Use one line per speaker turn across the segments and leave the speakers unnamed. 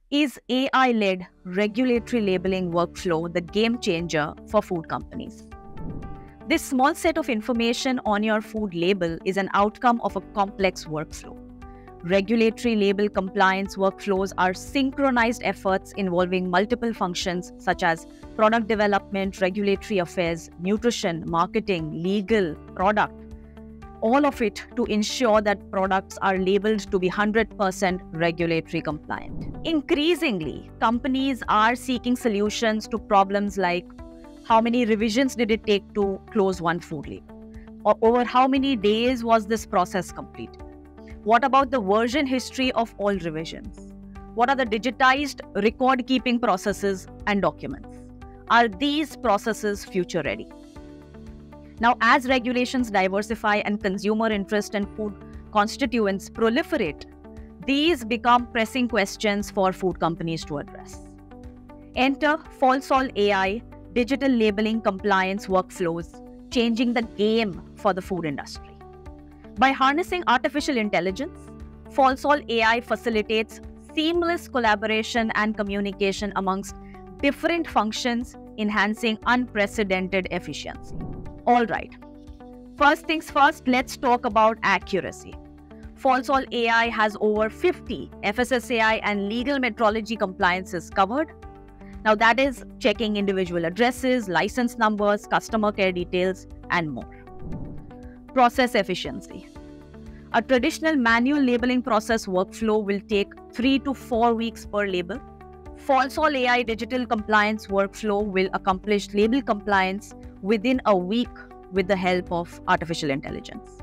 Is AI-led regulatory labeling workflow the game changer for food companies? This small set of information on your food label is an outcome of a complex workflow. Regulatory label compliance workflows are synchronized efforts involving multiple functions such as product development, regulatory affairs, nutrition, marketing, legal, product, all of it to ensure that products are labeled to be 100% regulatory compliant. Increasingly, companies are seeking solutions to problems like how many revisions did it take to close one food label? Or over how many days was this process completed? What about the version history of all revisions? What are the digitized record-keeping processes and documents? Are these processes future-ready? Now, as regulations diversify and consumer interest in food constituents proliferate, these become pressing questions for food companies to address. Enter Falsol AI digital labeling compliance workflows, changing the game for the food industry. By harnessing artificial intelligence, Falsol AI facilitates seamless collaboration and communication amongst different functions, enhancing unprecedented efficiency. All right. First things first, let's talk about accuracy. Falsol AI has over 50 FSSAI and legal metrology compliances covered. Now that is checking individual addresses, license numbers, customer care details, and more. Process efficiency. A traditional manual labeling process workflow will take 3 to 4 weeks per label. Falsol AI digital compliance workflow will accomplish label compliance within a week with the help of artificial intelligence.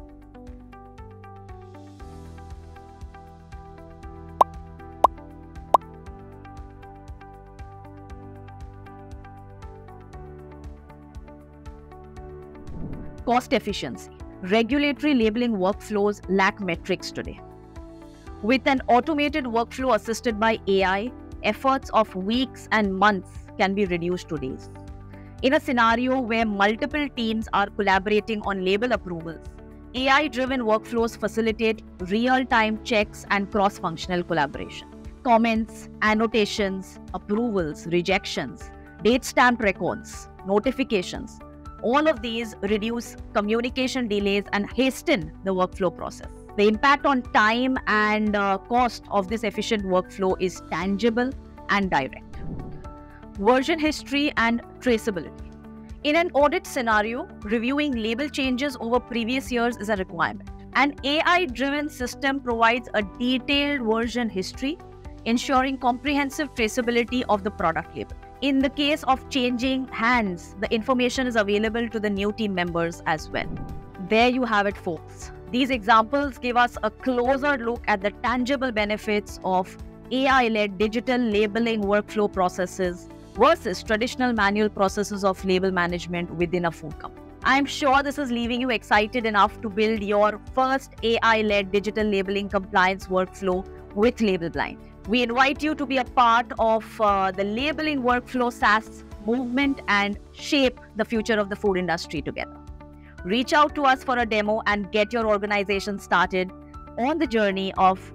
Cost efficiency. Regulatory labeling workflows lack metrics today. With an automated workflow assisted by AI, efforts of weeks and months can be reduced to days. In a scenario where multiple teams are collaborating on label approvals, AI-driven workflows facilitate real-time checks and cross-functional collaboration. Comments, annotations, approvals, rejections, date-stamped records, notifications, all of these reduce communication delays and hasten the workflow process. The impact on time and cost of this efficient workflow is tangible and direct. Version history and traceability. In an audit scenario, reviewing label changes over previous years is a requirement. An AI-driven system provides a detailed version history, ensuring comprehensive traceability of the product label. In the case of changing hands, the information is available to the new team members as well. There you have it, folks. These examples give us a closer look at the tangible benefits of AI-led digital labeling workflow processes versus traditional manual processes of label management within a food company. I'm sure this is leaving you excited enough to build your first AI-led digital labeling compliance workflow with LabelBlind. We invite you to be a part of the labeling workflow SaaS movement and shape the future of the food industry together. Reach out to us for a demo and get your organization started on the journey of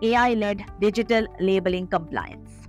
AI-led digital labeling compliance.